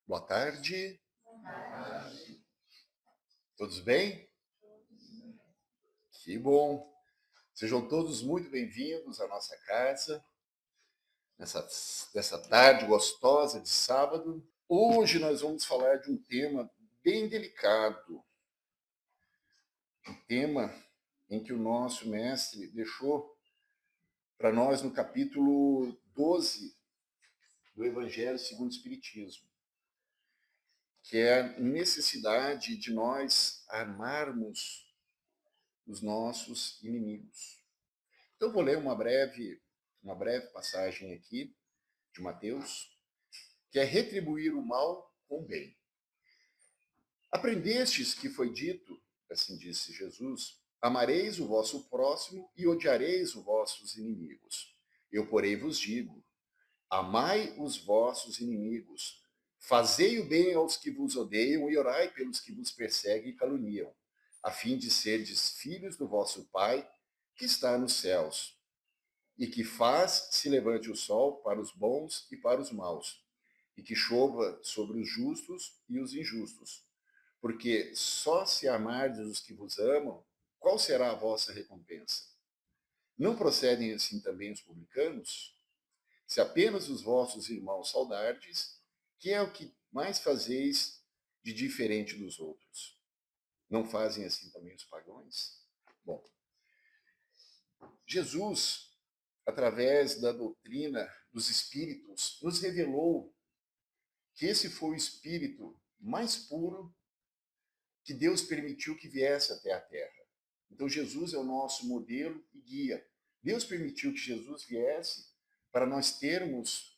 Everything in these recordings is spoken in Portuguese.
Boa tarde, todos bem? Que bom! Sejam todos muito bem-vindos à nossa casa, nessa, nessa tarde gostosa de sábado. Hoje nós vamos falar de um tema bem delicado, um tema em que o nosso mestre deixou para nós no capítulo 12 do Evangelho segundo o Espiritismo, que é a necessidade de nós armarmos os nossos inimigos. Então, eu vou ler uma breve passagem aqui de Mateus, que é retribuir o mal com o bem. Aprendestes que foi dito, assim disse Jesus, amareis o vosso próximo e odiareis os vossos inimigos. Eu, porém, vos digo, amai os vossos inimigos, fazei o bem aos que vos odeiam e orai pelos que vos perseguem e caluniam, a fim de serdes filhos do vosso Pai, que está nos céus, e que faz se levante o sol para os bons e para os maus, e que chova sobre os justos e os injustos. Porque só se amardes os que vos amam, qual será a vossa recompensa? Não procedem assim também os publicanos? Se apenas os vossos irmãos saudardes, que é o que mais fazeis de diferente dos outros? Não fazem assim também os pagãos? Bom, Jesus, através da doutrina dos espíritos, nos revelou que esse foi o espírito mais puro que Deus permitiu que viesse até a Terra. Então, Jesus é o nosso modelo e guia. Deus permitiu que Jesus viesse para nós termos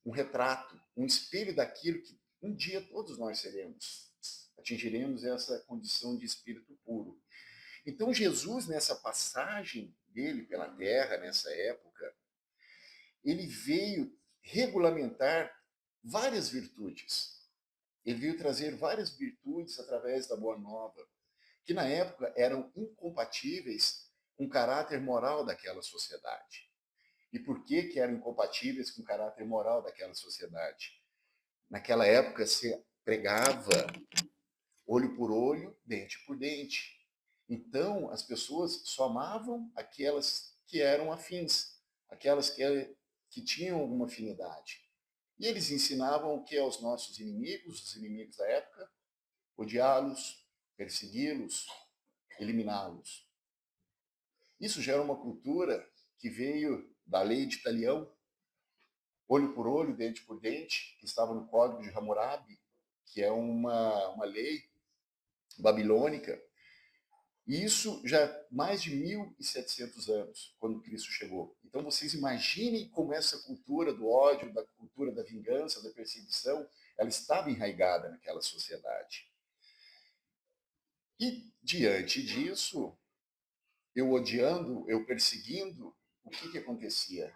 um retrato, um espelho daquilo que um dia todos nós seremos. Atingiremos essa condição de espírito puro. Então, Jesus, nessa passagem dele pela Terra, nessa época, ele veio regulamentar várias virtudes. Ele veio trazer várias virtudes através da Boa Nova, que na época eram incompatíveis com o caráter moral daquela sociedade. E por que eram incompatíveis com o caráter moral daquela sociedade? Naquela época se pregava olho por olho, dente por dente. Então, as pessoas só amavam aquelas que eram afins, aquelas que tinham alguma afinidade. E eles ensinavam o que aos nossos inimigos, os inimigos da época? Odiá-los, persegui-los, eliminá-los. Isso já era uma cultura que veio da lei de Talião, olho por olho, dente por dente, que estava no Código de Hammurabi, que é uma lei babilônica. E isso já há mais de 1.700 anos, quando Cristo chegou. Então vocês imaginem como essa cultura do ódio, da cultura da vingança, da perseguição, ela estava enraizada naquela sociedade. E diante disso, eu odiando, eu perseguindo, o que acontecia?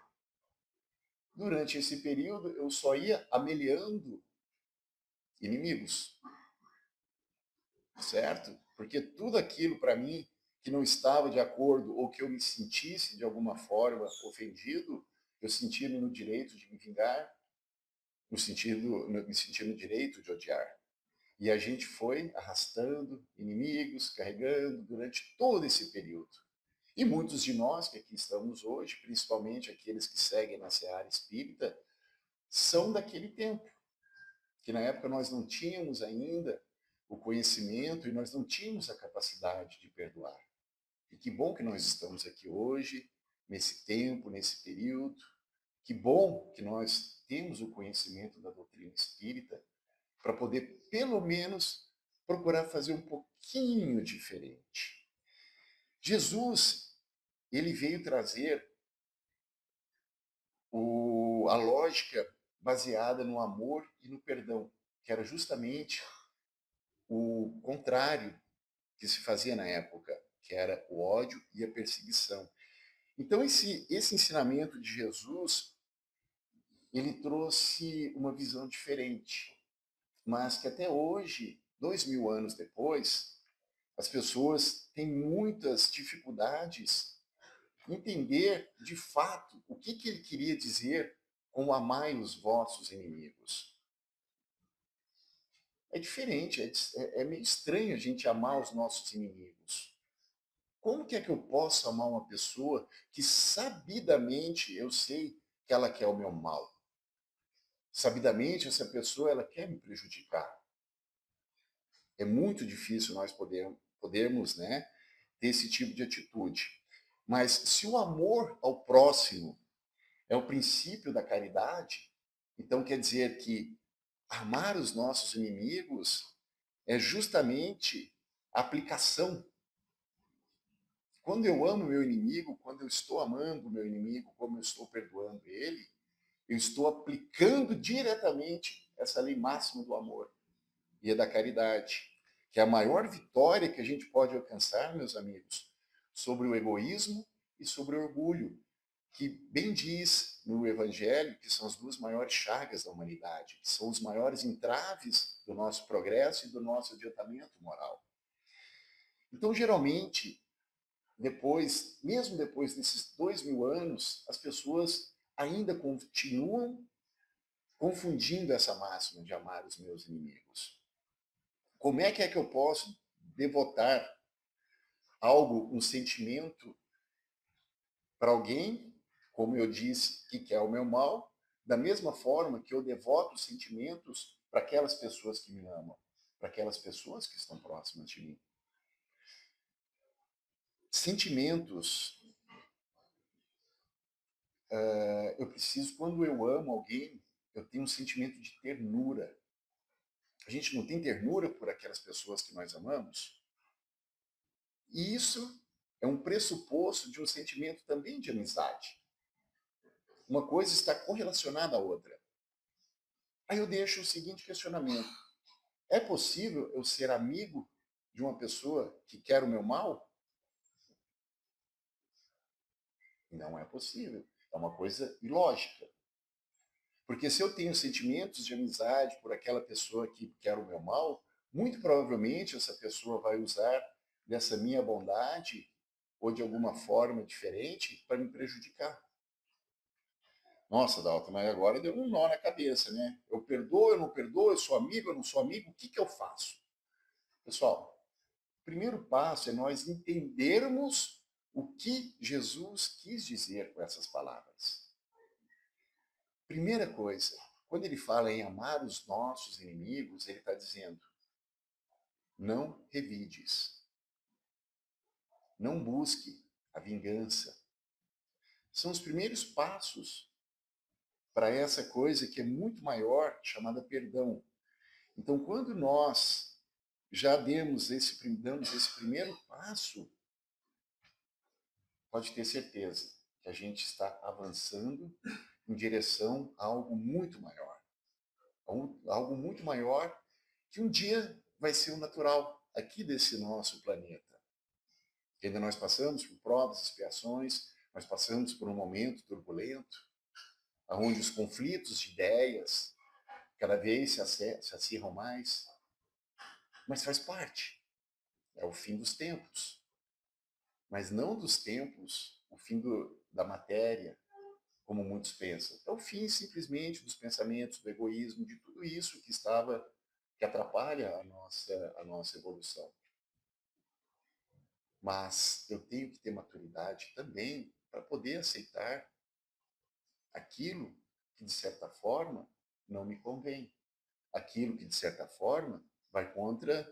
Durante esse período, eu só ia ameliando inimigos, certo? Porque tudo aquilo para mim que não estava de acordo ou que eu me sentisse de alguma forma ofendido, eu sentia no direito de me vingar, me sentia no direito de odiar. E a gente foi arrastando inimigos, carregando durante todo esse período. E muitos de nós que aqui estamos hoje, principalmente aqueles que seguem na seara espírita, são daquele tempo, que na época nós não tínhamos ainda o conhecimento e nós não tínhamos a capacidade de perdoar. E que bom que nós estamos aqui hoje, nesse tempo, nesse período. Que bom que nós temos o conhecimento da doutrina espírita para poder, pelo menos, procurar fazer um pouquinho diferente. Jesus, ele veio trazer a lógica baseada no amor e no perdão, que era justamente o contrário que se fazia na época, que era o ódio e a perseguição. Então, esse ensinamento de Jesus, ele trouxe uma visão diferente, mas que até hoje, 2.000 anos depois, as pessoas têm muitas dificuldades em entender, de fato, o que ele queria dizer com amai os vossos inimigos. É diferente, é meio estranho a gente amar os nossos inimigos. Como que é que eu posso amar uma pessoa que sabidamente eu sei que ela quer o meu mal? Sabidamente essa pessoa ela quer me prejudicar. É muito difícil nós podermos, né, ter esse tipo de atitude. Mas se o amor ao próximo é o princípio da caridade, então quer dizer que amar os nossos inimigos é justamente a aplicação. Quando eu amo meu inimigo, quando eu estou amando o meu inimigo, como eu estou perdoando ele, eu estou aplicando diretamente essa lei máxima do amor e da caridade, que é a maior vitória que a gente pode alcançar, meus amigos, sobre o egoísmo e sobre o orgulho, que bem diz no Evangelho que são as duas maiores chagas da humanidade, que são os maiores entraves do nosso progresso e do nosso adiantamento moral. Então, geralmente, mesmo depois desses 2000 anos, as pessoas ainda continuam confundindo essa máxima de amar os meus inimigos. Como é que eu posso devotar algo, um sentimento para alguém, como eu disse, que quer o meu mal, da mesma forma que eu devoto sentimentos para aquelas pessoas que me amam, para aquelas pessoas que estão próximas de mim? Sentimentos, eu preciso, quando eu amo alguém, eu tenho um sentimento de ternura. A gente não tem ternura por aquelas pessoas que nós amamos? E isso é um pressuposto de um sentimento também de amizade. Uma coisa está correlacionada à outra. Aí eu deixo o seguinte questionamento: é possível eu ser amigo de uma pessoa que quer o meu mal? Não é possível. É uma coisa ilógica. Porque se eu tenho sentimentos de amizade por aquela pessoa que quer o meu mal, muito provavelmente essa pessoa vai usar dessa minha bondade ou de alguma forma diferente para me prejudicar. Nossa, Dalton, mas agora deu um nó na cabeça, né? Eu perdoo, eu não perdoo, eu sou amigo, eu não sou amigo, o que que eu faço? Pessoal, o primeiro passo é nós entendermos o que Jesus quis dizer com essas palavras. Primeira coisa, quando ele fala em amar os nossos inimigos, ele está dizendo: não revides, não busque a vingança. São os primeiros passos para essa coisa que é muito maior, chamada perdão. Então, quando nós já damos esse primeiro passo, pode ter certeza que a gente está avançando em direção a algo muito maior. Algo muito maior que um dia vai ser o natural aqui desse nosso planeta. Ainda nós passamos por provas, expiações, nós passamos por um momento turbulento, onde os conflitos de ideias cada vez se acirram mais, mas faz parte. É o fim dos tempos. Mas não dos tempos, o fim da matéria, como muitos pensam. É o fim simplesmente dos pensamentos, do egoísmo, de tudo isso que atrapalha a nossa evolução. Mas eu tenho que ter maturidade também para poder aceitar aquilo que, de certa forma, não me convém. Aquilo que, de certa forma, vai contra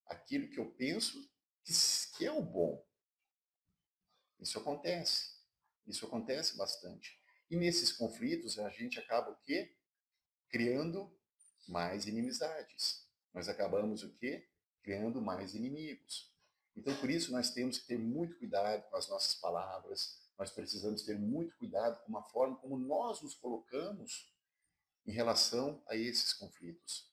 aquilo que eu penso que é o bom. Isso acontece. Isso acontece bastante. E nesses conflitos, a gente acaba o quê? Criando mais inimizades. Nós acabamos o quê? Criando mais inimigos. Então, por isso, nós temos que ter muito cuidado com as nossas palavras, nós precisamos ter muito cuidado com a forma como nós nos colocamos em relação a esses conflitos.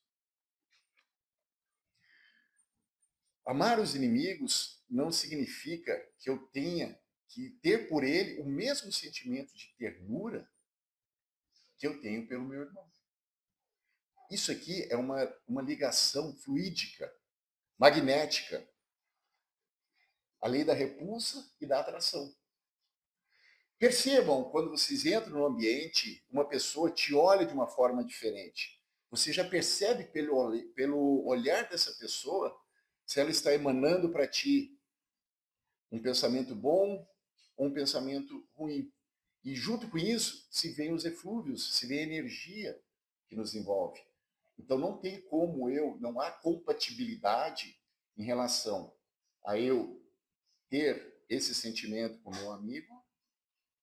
Amar os inimigos não significa que eu tenha que ter por ele o mesmo sentimento de ternura que eu tenho pelo meu irmão. Isso aqui é uma ligação fluídica, magnética, a lei da repulsa e da atração. Percebam, quando vocês entram no ambiente, uma pessoa te olha de uma forma diferente. Você já percebe pelo olhar dessa pessoa se ela está emanando para ti um pensamento bom ou um pensamento ruim. E junto com isso se vê os eflúvios, se vê a energia que nos envolve. Então não tem como não há compatibilidade em relação a eu ter esse sentimento com meu amigo,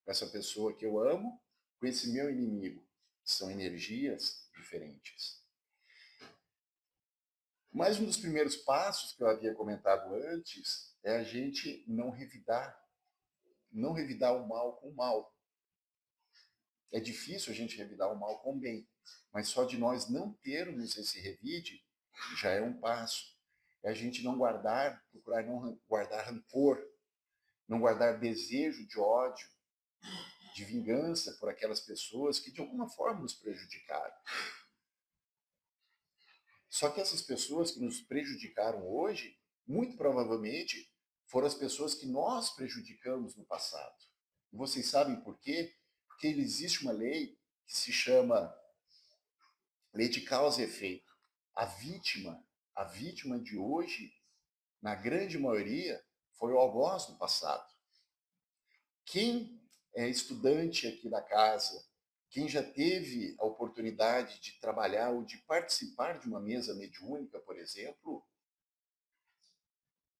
com essa pessoa que eu amo, com esse meu inimigo. São energias diferentes. Mas um dos primeiros passos que eu havia comentado antes é a gente não revidar o mal com o mal. É difícil a gente revidar o mal com o bem, mas só de nós não termos esse revide já é um passo. É a gente não guardar, procurar não guardar rancor, não guardar desejo de ódio, de vingança por aquelas pessoas que de alguma forma nos prejudicaram. Só que essas pessoas que nos prejudicaram hoje, muito provavelmente foram as pessoas que nós prejudicamos no passado. E vocês sabem por quê? Porque existe uma lei que se chama lei de causa e efeito. A vítima de hoje, na grande maioria, foi o algoz do passado. Quem é estudante aqui da casa, quem já teve a oportunidade de trabalhar ou de participar de uma mesa mediúnica, por exemplo,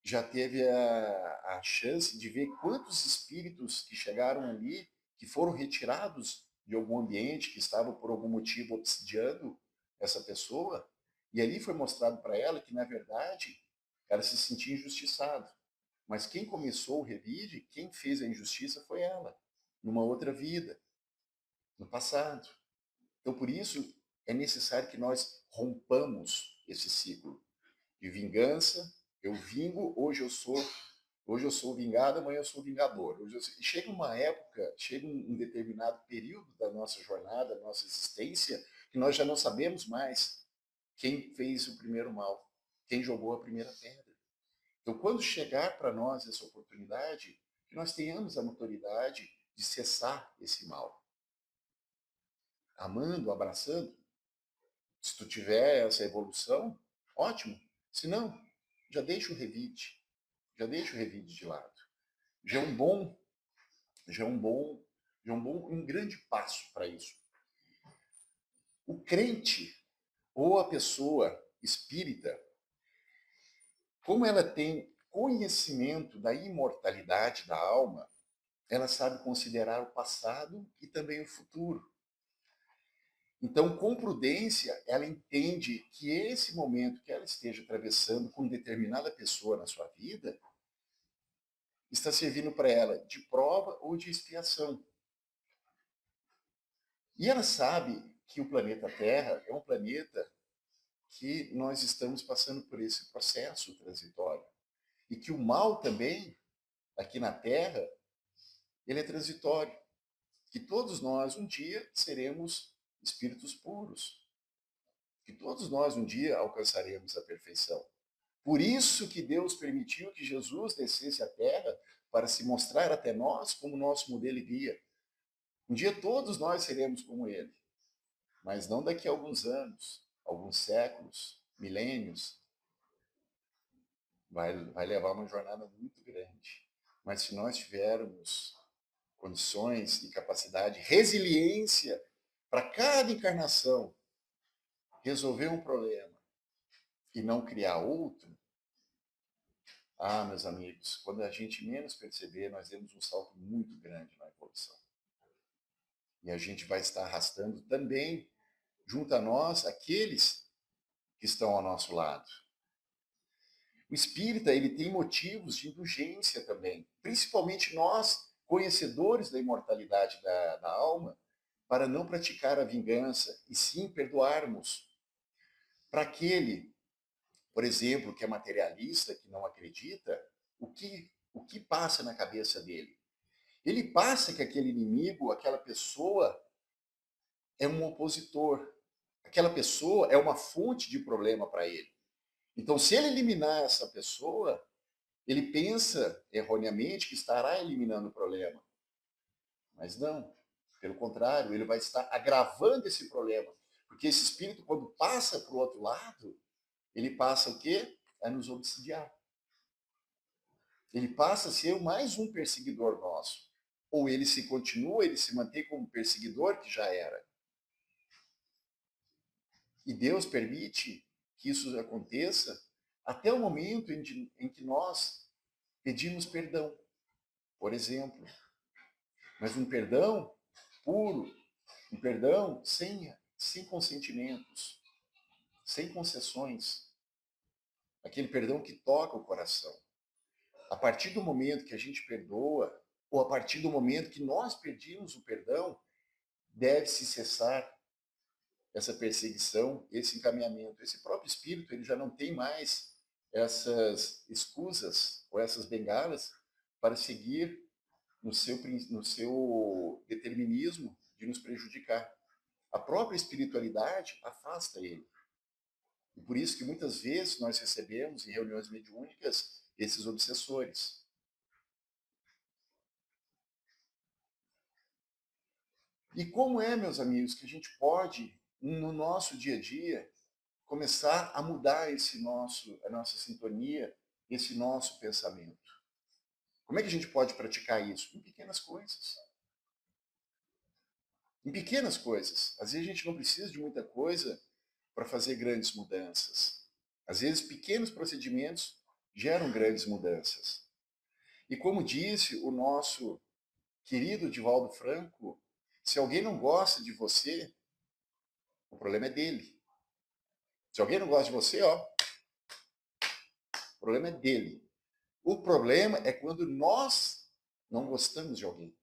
já teve a chance de ver quantos espíritos que chegaram ali, que foram retirados de algum ambiente, que estava por algum motivo obsidiando essa pessoa, e ali foi mostrado para ela que, na verdade, ela se sentia injustiçada. Mas quem começou o revide, quem fez a injustiça foi ela, numa outra vida, no passado. Então, por isso, é necessário que nós rompamos esse ciclo de vingança. Eu vingo, hoje eu sou vingado, amanhã eu sou vingador. Chega uma época, chega um determinado período da nossa jornada, da nossa existência, que nós já não sabemos mais quem fez o primeiro mal, quem jogou a primeira pedra. Então, quando chegar para nós essa oportunidade, que nós tenhamos a maturidade de cessar esse mal. Amando, abraçando. Se tu tiver essa evolução, ótimo. Se não, já deixa o revide. Já deixa o revide de lado. Já é um bom, já é um bom, já é um grande passo para isso. O crente ou a pessoa espírita, como ela tem conhecimento da imortalidade da alma, ela sabe considerar o passado e também o futuro. Então, com prudência, ela entende que esse momento que ela esteja atravessando com determinada pessoa na sua vida está servindo para ela de prova ou de expiação. E ela sabe que o planeta Terra é um planeta que nós estamos passando por esse processo transitório. E que o mal também, aqui na Terra, ele é transitório. Que todos nós um dia seremos espíritos puros. Que todos nós um dia alcançaremos a perfeição. Por isso que Deus permitiu que Jesus descesse à Terra para se mostrar até nós como nosso modelo e guia. Um dia todos nós seremos como ele, mas não daqui a alguns anos, alguns séculos, milênios. Vai levar uma jornada muito grande. Mas se nós tivermos condições e capacidade, resiliência para cada encarnação resolver um problema e não criar outro, meus amigos, quando a gente menos perceber, nós demos um salto muito grande na evolução. E a gente vai estar arrastando também, junto a nós, aqueles que estão ao nosso lado. O espírita, ele tem motivos de indulgência também, principalmente nós, conhecedores da imortalidade da alma, para não praticar a vingança e sim perdoarmos. Para aquele, por exemplo, que é materialista, que não acredita, o que passa na cabeça dele? Ele passa que aquele inimigo, aquela pessoa, é um opositor. Aquela pessoa é uma fonte de problema para ele. Então, se ele eliminar essa pessoa, ele pensa erroneamente que estará eliminando o problema. Mas não. Pelo contrário, ele vai estar agravando esse problema. Porque esse espírito, quando passa para o outro lado, ele passa o quê? A nos obsidiar. Ele passa a ser mais um perseguidor nosso. Ou ele se continua, ele se mantém como perseguidor, que já era. E Deus permite que isso aconteça até o momento em que nós pedimos perdão, por exemplo. Mas um perdão puro, um perdão sem consentimentos, sem concessões. Aquele perdão que toca o coração. A partir do momento que a gente perdoa, ou a partir do momento que nós pedimos o perdão, deve-se cessar essa perseguição, esse encaminhamento. Esse próprio espírito, ele já não tem mais essas escusas ou essas bengalas para seguir no seu determinismo de nos prejudicar. A própria espiritualidade afasta ele. E por isso que muitas vezes nós recebemos em reuniões mediúnicas esses obsessores. E como é, meus amigos, que a gente pode, no nosso dia a dia, começar a mudar a nossa sintonia, esse nosso pensamento? Como é que a gente pode praticar isso? Em pequenas coisas. Em pequenas coisas. Às vezes a gente não precisa de muita coisa para fazer grandes mudanças. Às vezes pequenos procedimentos geram grandes mudanças. E como disse o nosso querido Divaldo Franco, se alguém não gosta de você, o problema é dele. Se alguém não gosta de você, ó, o problema é dele. O problema é quando nós não gostamos de alguém.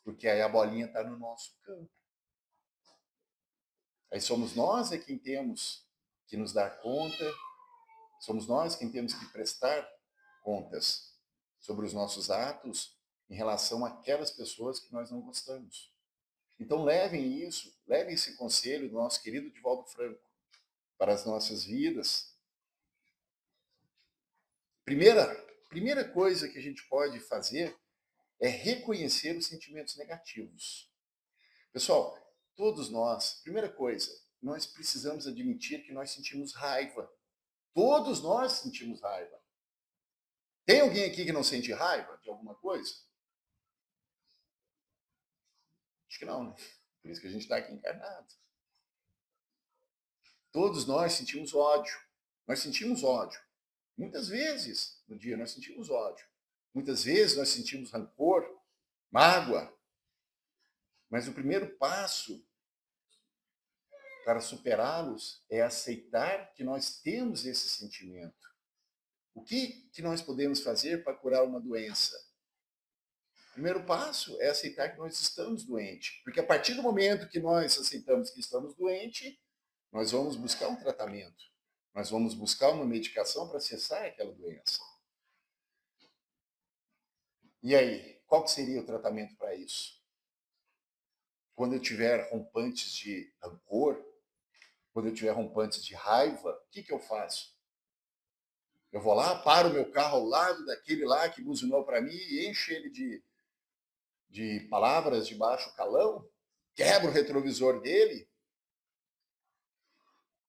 Porque aí a bolinha está no nosso campo. Aí somos nós quem temos que nos dar conta, somos nós quem temos que prestar contas sobre os nossos atos em relação àquelas pessoas que nós não gostamos. Então levem isso, levem esse conselho do nosso querido Divaldo Franco para as nossas vidas. Primeira coisa que a gente pode fazer é reconhecer os sentimentos negativos. Pessoal, todos nós, primeira coisa, nós precisamos admitir que nós sentimos raiva. Todos nós sentimos raiva. Tem alguém aqui que não sente raiva de alguma coisa? Acho que não, né? Por isso que a gente está aqui encarnado. Todos nós sentimos ódio. Nós sentimos ódio. Muitas vezes no dia nós sentimos ódio. Muitas vezes nós sentimos rancor, mágoa. Mas o primeiro passo para superá-los é aceitar que nós temos esse sentimento. O que nós podemos fazer para curar uma doença? O primeiro passo é aceitar que nós estamos doentes. Porque a partir do momento que nós aceitamos que estamos doentes, nós vamos buscar um tratamento. Nós vamos buscar uma medicação para cessar aquela doença. E aí, qual que seria o tratamento para isso? Quando eu tiver rompantes de rancor, quando eu tiver rompantes de raiva, o que eu faço? Eu vou lá, paro o meu carro ao lado daquele lá que buzinou para mim e encho ele de palavras de baixo calão, quebro o retrovisor dele,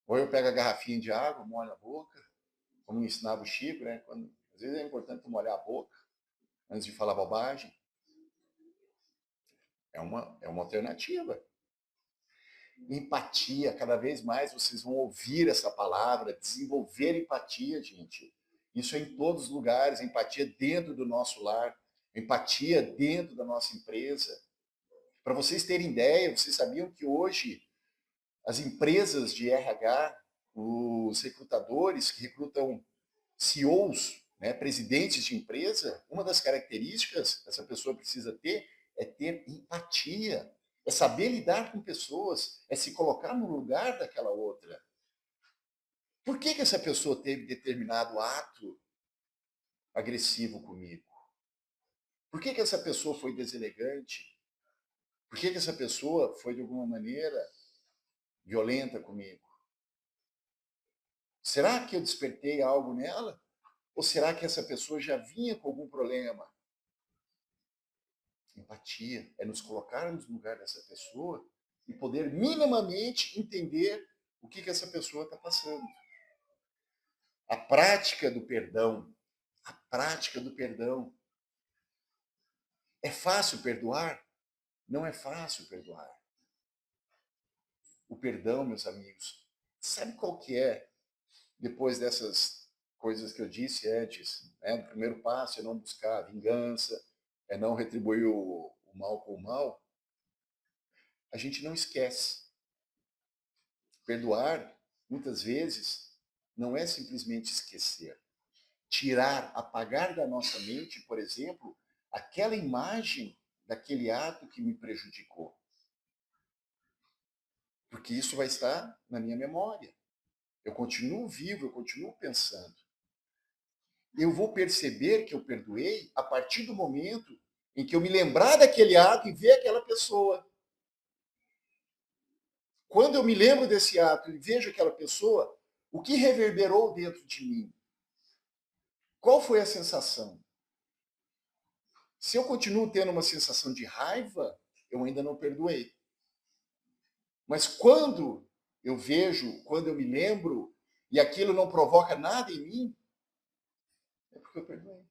ou eu pego a garrafinha de água, molho a boca, como ensinava o Chico, né? Às vezes é importante molhar a boca antes de falar bobagem. É uma alternativa. Empatia, cada vez mais vocês vão ouvir essa palavra, desenvolver empatia, gente. Isso é em todos os lugares, empatia dentro do nosso lar, empatia dentro da nossa empresa. Para vocês terem ideia, vocês sabiam que hoje as empresas de RH, os recrutadores que recrutam CEOs, né, presidentes de empresa, uma das características que essa pessoa precisa ter é ter empatia, é saber lidar com pessoas, é se colocar no lugar daquela outra. Por que essa pessoa teve determinado ato agressivo comigo? Por que essa pessoa foi deselegante? Por que essa pessoa foi, de alguma maneira, violenta comigo? Será que eu despertei algo nela? Ou será que essa pessoa já vinha com algum problema? Empatia é nos colocarmos no lugar dessa pessoa e poder minimamente entender o que essa pessoa está passando. A prática do perdão. A prática do perdão. É fácil perdoar? Não é fácil perdoar. O perdão, meus amigos, sabe qual que é, depois dessas coisas que eu disse antes, né? O primeiro passo é não buscar a vingança, é não retribuir o mal com o mal. A gente não esquece. Perdoar, muitas vezes, não é simplesmente esquecer. Tirar, apagar da nossa mente, por exemplo, aquela imagem daquele ato que me prejudicou. Porque isso vai estar na minha memória. Eu continuo vivo, eu continuo pensando. Eu vou perceber que eu perdoei a partir do momento em que eu me lembrar daquele ato e ver aquela pessoa. Quando eu me lembro desse ato e vejo aquela pessoa, o que reverberou dentro de mim? Qual foi a sensação? Se eu continuo tendo uma sensação de raiva, eu ainda não perdoei. Mas quando eu vejo, quando eu me lembro, e aquilo não provoca nada em mim, é porque eu perdoei.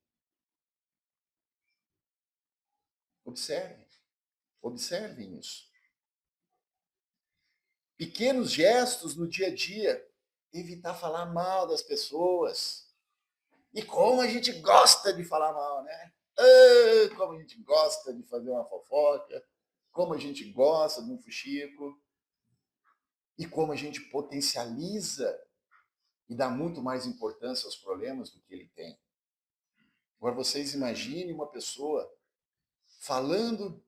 Observem, observem isso. Pequenos gestos no dia a dia, evitar falar mal das pessoas. E como a gente gosta de falar mal, né? Como a gente gosta de fazer uma fofoca, como a gente gosta de um fuxico, e como a gente potencializa e dá muito mais importância aos problemas do que ele tem. Agora vocês imaginem uma pessoa falando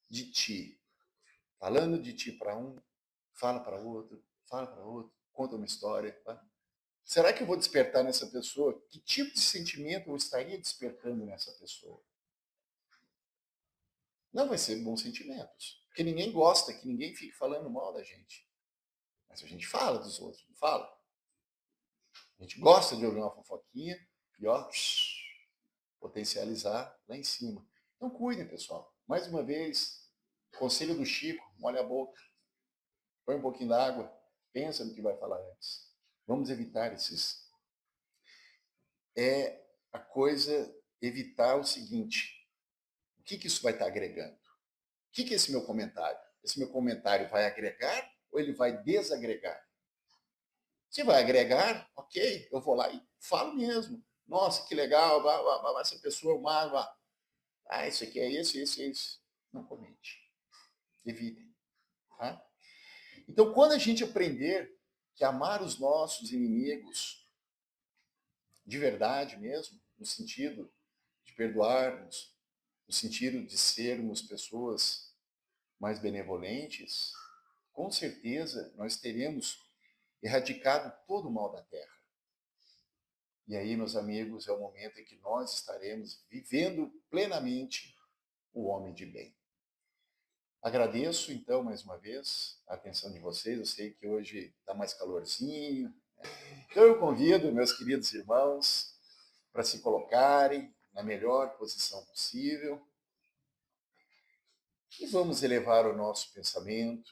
de ti para um, fala para outro, conta uma história. Tá? Será que eu vou despertar nessa pessoa? Que tipo de sentimento eu estaria despertando nessa pessoa? Não vai ser bons sentimentos. Porque ninguém gosta que ninguém fique falando mal da gente. Mas a gente fala dos outros, não fala? A gente gosta de ouvir uma fofoquinha e, ó, potencializar lá em cima. Então cuidem, pessoal. Mais uma vez, conselho do Chico, molha a boca, põe um pouquinho d'água, pensa no que vai falar antes. Vamos evitar esses. É a coisa, evitar o seguinte, o que isso vai estar agregando? O que é esse meu comentário? Esse meu comentário vai agregar ou ele vai desagregar? Se vai agregar, ok, eu vou lá e falo mesmo. Nossa, que legal, essa pessoa, isso aqui é isso, isso, isso. Não comente. Evitem. Tá? Então, quando a gente aprender que amar os nossos inimigos de verdade mesmo, no sentido de perdoarmos, no sentido de sermos pessoas mais benevolentes, com certeza nós teremos erradicado todo o mal da terra. E aí, meus amigos, é o momento em que nós estaremos vivendo plenamente o homem de bem. Agradeço, então, mais uma vez, a atenção de vocês. Eu sei que hoje está mais calorzinho. Então, eu convido meus queridos irmãos para se colocarem na melhor posição possível e vamos elevar o nosso pensamento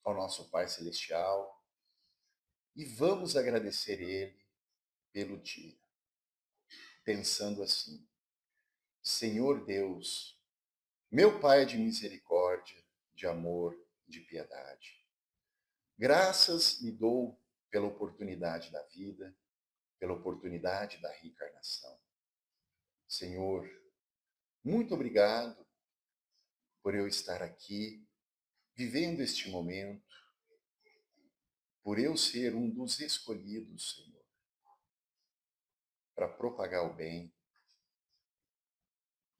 ao nosso Pai Celestial e vamos agradecer Ele pelo dia, pensando assim: Senhor Deus, meu Pai de misericórdia, de amor, de piedade, graças lhe dou pela oportunidade da vida, pela oportunidade da reencarnação. Senhor, muito obrigado por eu estar aqui, vivendo este momento, por eu ser um dos escolhidos, Senhor, para propagar o bem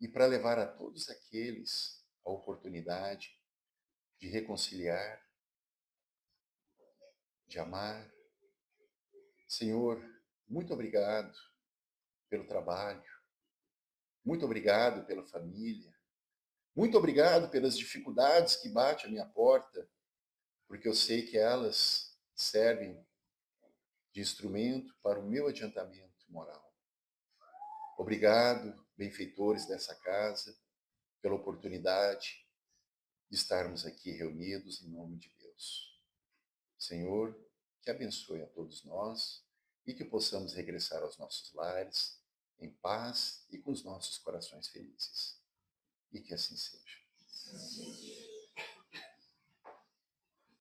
e para levar a todos aqueles a oportunidade de reconciliar, de amar. Senhor, muito obrigado pelo trabalho, muito obrigado pela família, muito obrigado pelas dificuldades que batem à minha porta, porque eu sei que elas servem de instrumento para o meu adiantamento moral. Obrigado, benfeitores dessa casa, pela oportunidade de estarmos aqui reunidos em nome de Deus. Senhor, que abençoe a todos nós e que possamos regressar aos nossos lares em paz e com os nossos corações felizes. E que assim seja.